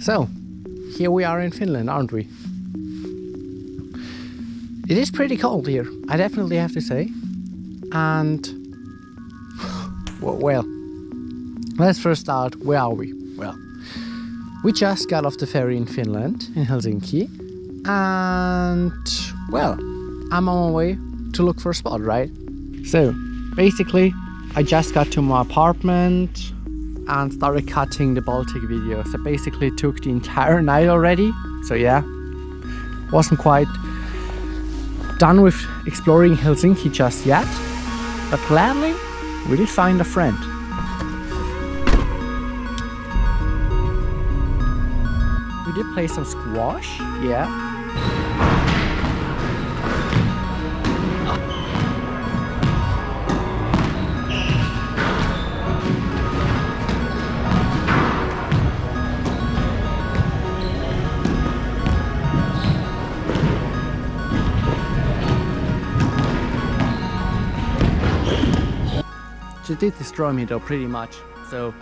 So, here we are in Finland, aren't we? It is pretty cold here, I definitely have to say. And, well, let's first start, where are we? Well, we just got off the ferry in Finland, in Helsinki. And, well, I'm on my way to look for a spot, right? So, basically, I just got to my apartment and started cutting the Baltic video. So basically it took the entire night already. So yeah, wasn't quite done with exploring Helsinki just yet, but gladly we did find a friend. We did play some squash, yeah. She did destroy me though, pretty much. So,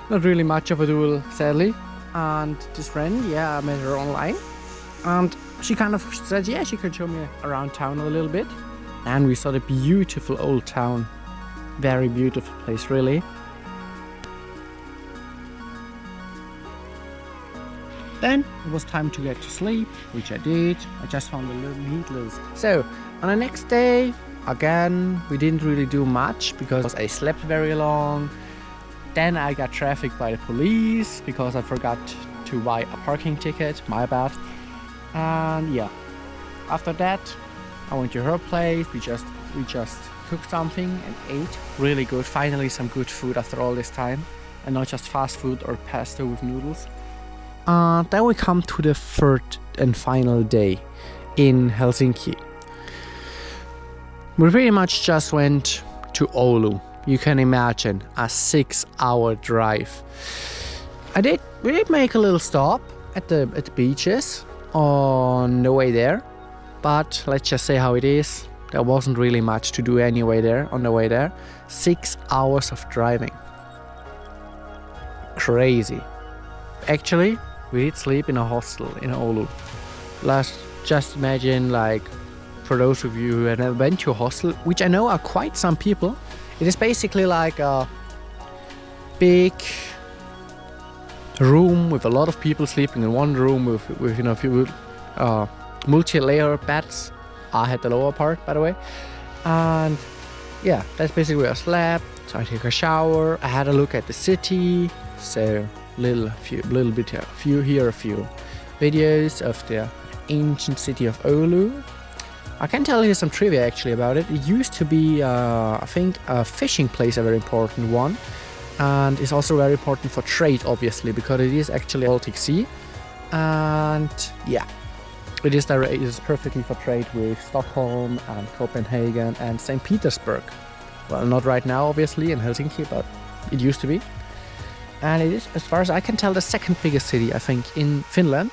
not really much of a duel, sadly. And this friend, yeah, I met her online. And she kind of said, yeah, she could show me around town a little bit. And we saw the beautiful old town. Very beautiful place, really. Then it was time to get to sleep, which I did. I just found a little needless. So, on the next day, again, we didn't really do much because I slept very long. Then I got trafficked by the police because I forgot to buy a parking ticket, my bad. And yeah, after that I went to her place. We just cooked something and ate really good. Finally some good food after all this time, and not just fast food or pasta with noodles. Then we come to the third and final day in Helsinki. We pretty much just went to Oulu. You can imagine a 6-hour drive. We did make a little stop at the beaches on the way there, but let's just say how it is. There wasn't really much to do anyway there on the way there. 6 hours of driving. Crazy. Actually, we did sleep in a hostel in Oulu. Just imagine, like, for those of you who have never been to a hostel, which I know are quite some people, it is basically like a big room with a lot of people sleeping in one room with you know, a few multi-layer beds. I had the lower part, by the way, and yeah, that's basically where I slept. So I took a shower. I had a look at the city. So a few videos of the ancient city of Oulu. I can tell you some trivia actually about it. It used to be, I think, a fishing place, a very important one. And it's also very important for trade, obviously, because it is actually Baltic Sea. And yeah, it is perfectly for trade with Stockholm and Copenhagen and St. Petersburg. Well, not right now, obviously, in Helsinki, but it used to be. And it is, as far as I can tell, the second biggest city, I think, in Finland.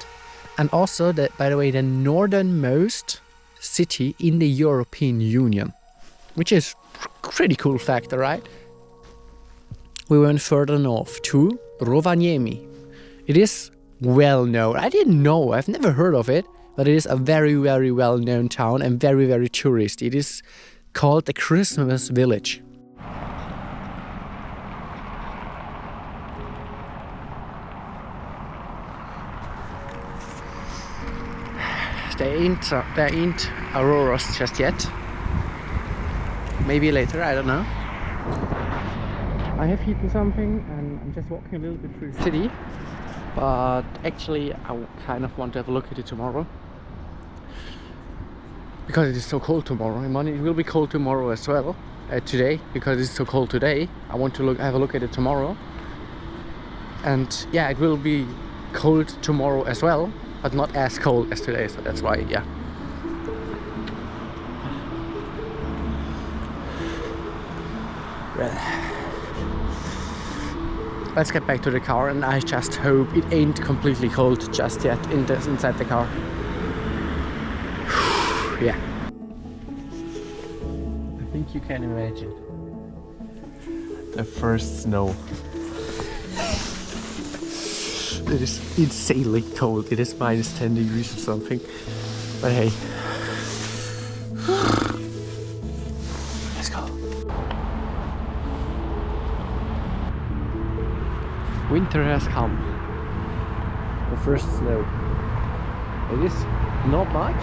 And also, by the way, the northernmost city in the European Union, which is pretty cool factor, right? We went further north to Rovaniemi. It is well known. I didn't know, I've never heard of it, but it is a very, very well known town and very, very touristy. It is called the Christmas Village. There ain't auroras just yet. Maybe later, I don't know. I have eaten something and I'm just walking a little bit through the city. But actually I kind of want to have a look at it tomorrow. Because it is so cold tomorrow. It will be cold tomorrow as well. Today, because it's so cold today. I want to have a look at it tomorrow. And yeah, it will be cold tomorrow as well, but not as cold as today, so that's why, yeah. Well, let's get back to the car, and I just hope it ain't completely cold just yet inside the car. Yeah. I think you can imagine the first snow. It is insanely cold. It is -10 degrees or something. But hey. Let's go. Winter has come. The first snow. It is not much,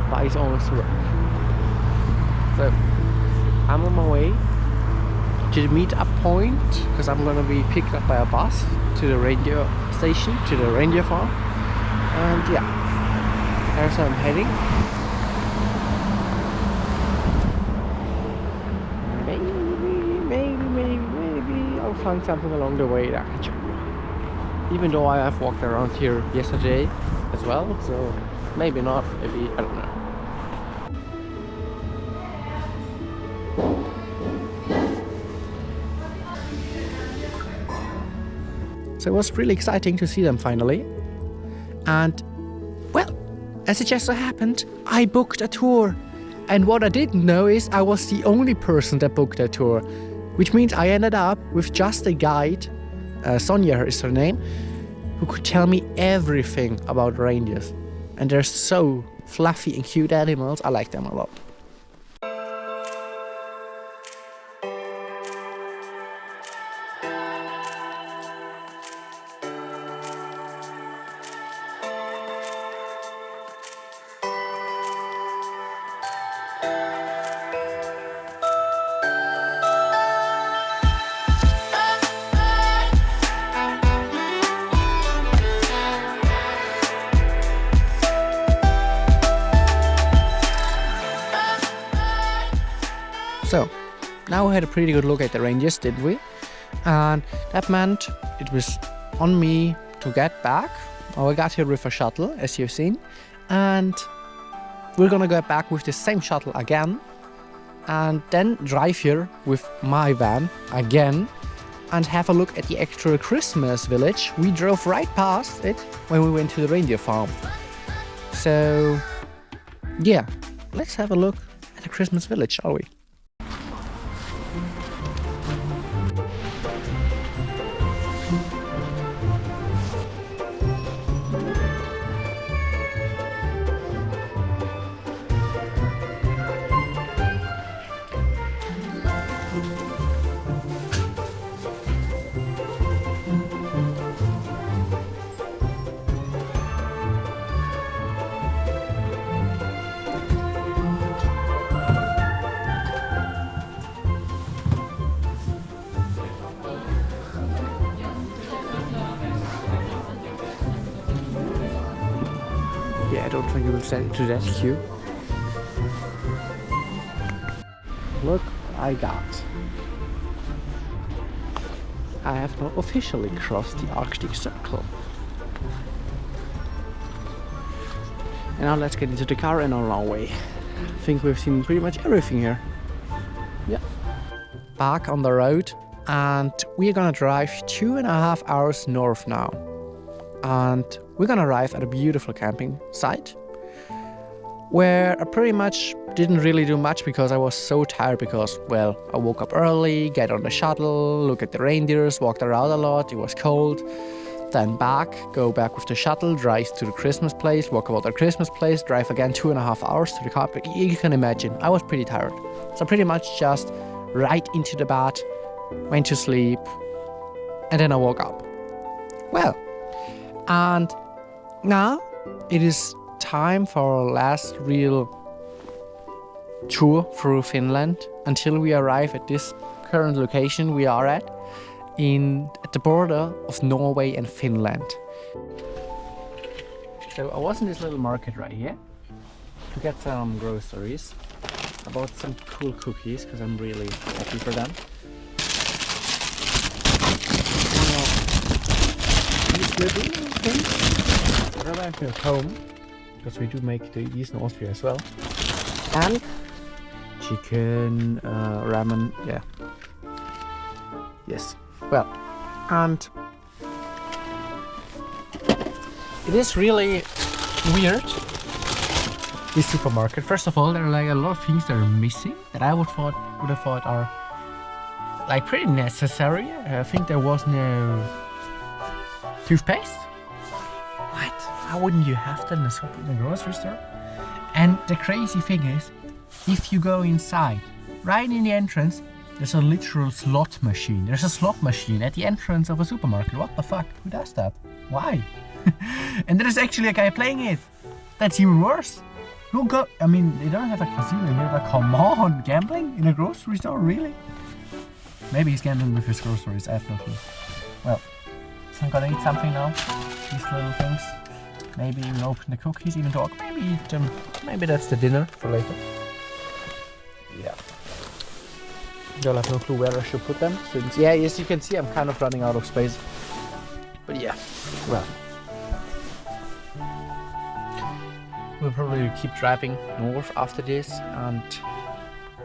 but it's almost work. So I'm on my way to the meet-up point because I'm gonna be picked up by a bus to the reindeer station, to the reindeer farm, and yeah, there's where I'm heading. Maybe I'll find something along the way that I can show you. Even though I have walked around here yesterday as well, so maybe not, maybe, I don't know. So it was really exciting to see them finally. And, well, as it just so happened, I booked a tour. And what I didn't know is I was the only person that booked a tour. Which means I ended up with just a guide, Sonja is her name, who could tell me everything about reindeers. And they're so fluffy and cute animals, I like them a lot. So, now we had a pretty good look at the reindeers, didn't we? And that meant it was on me to get back. Oh, I got here with a shuttle, as you've seen. And we're gonna go back with the same shuttle again. And then drive here with my van again. And have a look at the actual Christmas village. We drove right past it when we went to the reindeer farm. So, yeah, let's have a look at the Christmas village, shall we? Yeah, I don't think you will send to that queue. Look, I got. I have now officially crossed the Arctic Circle. And now let's get into the car and on our way. I think we've seen pretty much everything here. Yeah. Back on the road, and we're gonna drive 2.5 hours north now. And we're gonna arrive at a beautiful camping site where I pretty much didn't really do much because I was so tired because, well, I woke up early, get on the shuttle, look at the reindeers, walked around a lot, it was cold, then go back with the shuttle, drive to the Christmas place, walk about the Christmas place, drive again 2.5 hours to the camping. You can imagine, I was pretty tired. So pretty much just right into the bed, went to sleep, and then I woke up. Well, and now it is time for our last real tour through Finland until we arrive at this current location we are at the border of Norway and Finland. So I was in this little market right here to get some groceries. I bought some cool cookies because I'm really happy for them. These little things that I went home, because we do make these in Austria as well. And chicken, ramen, yeah. Yes. Well, and it is really weird, this supermarket. First of all, there are like a lot of things that are missing that I would have thought are like pretty necessary. I think there was no Toothpaste? What? How wouldn't you have that in a grocery store? And the crazy thing is, if you go inside, right in the entrance, there's a literal slot machine. There's a slot machine at the entrance of a supermarket. What the fuck? Who does that? Why? And there's actually a guy playing it. That's even worse. Who go? I mean, they don't have a casino here, but come on, gambling in a grocery store, really? Maybe he's gambling with his groceries. I have no clue. Well, I'm gonna eat something now. These little things. Maybe even open the cookies, even talk. Maybe eat them. Maybe that's the dinner for later. Yeah. You'll have no clue where I should put them. Since, yeah, as you can see, I'm kind of running out of space. But yeah, well. We'll probably keep driving north after this and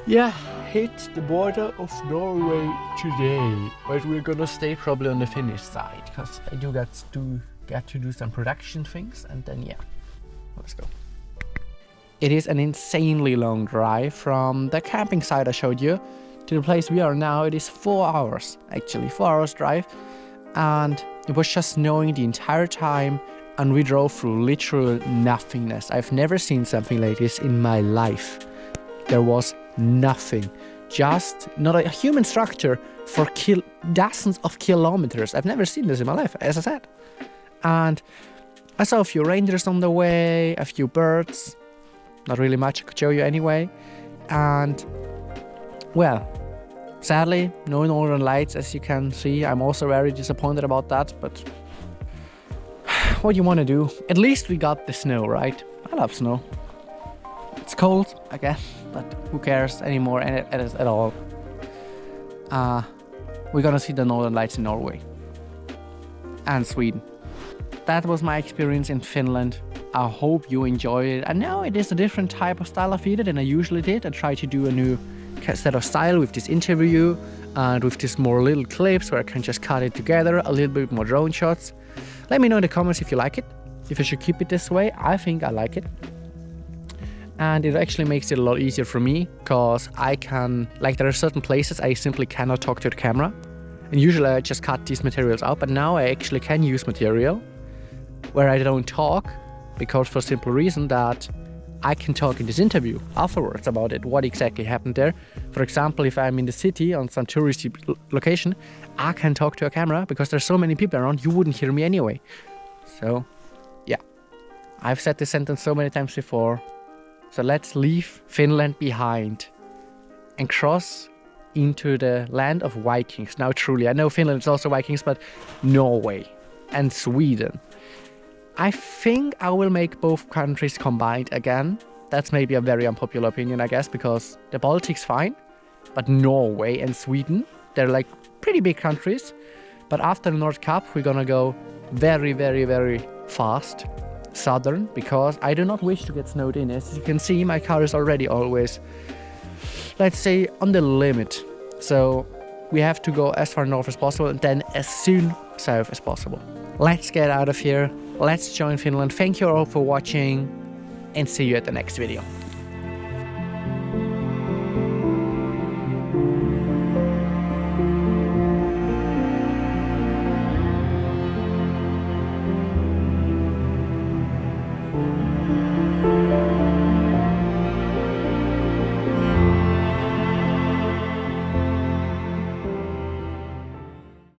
yeah, hit the border of Norway today. But we're gonna stay probably on the Finnish side because I do get to do some production things and then yeah, let's go. It is an insanely long drive from the camping site I showed you to the place we are now. It is 4 hours, actually 4 hours drive, and it was just snowing the entire time and we drove through literal nothingness. I've never seen something like this in my life. There was nothing, just not a human structure for dozens of kilometers. I've never seen this in my life, as I said. And I saw a few reindeers on the way, a few birds, not really much I could show you anyway. And well, sadly, no northern lights, as you can see. I'm also very disappointed about that, but what do you want to do? At least we got the snow, right? I love snow. It's cold, I guess, but who cares anymore at all? We're gonna see the northern lights in Norway and Sweden. That was my experience in Finland. I hope you enjoyed it. I know it is a different type of style of video than I usually did. I tried to do a new set of style with this interview and with this more little clips where I can just cut it together, a little bit more drone shots. Let me know in the comments if you like it, if I should keep it this way. I think I like it. And it actually makes it a lot easier for me because I can, like there are certain places I simply cannot talk to the camera. And usually I just cut these materials out, but now I actually can use material where I don't talk because for a simple reason that I can talk in this interview afterwards about it, what exactly happened there. For example, if I'm in the city on some touristy location, I can talk to a camera because there's so many people around, you wouldn't hear me anyway. So, yeah. I've said this sentence so many times before. So let's leave Finland behind and cross into the land of Vikings. Now truly, I know Finland is also Vikings, but Norway and Sweden. I think I will make both countries combined again. That's maybe a very unpopular opinion, I guess, because the Baltic's fine, but Norway and Sweden, they're like pretty big countries. But after the North Cup, we're gonna go very, very, very fast southern because I do not wish to get snowed in. As you can see, my car is already always, let's say, on the limit. So we have to go as far north as possible and then as soon south as possible. Let's get out of here. Let's join Finland. Thank you all for watching and see you at the next video.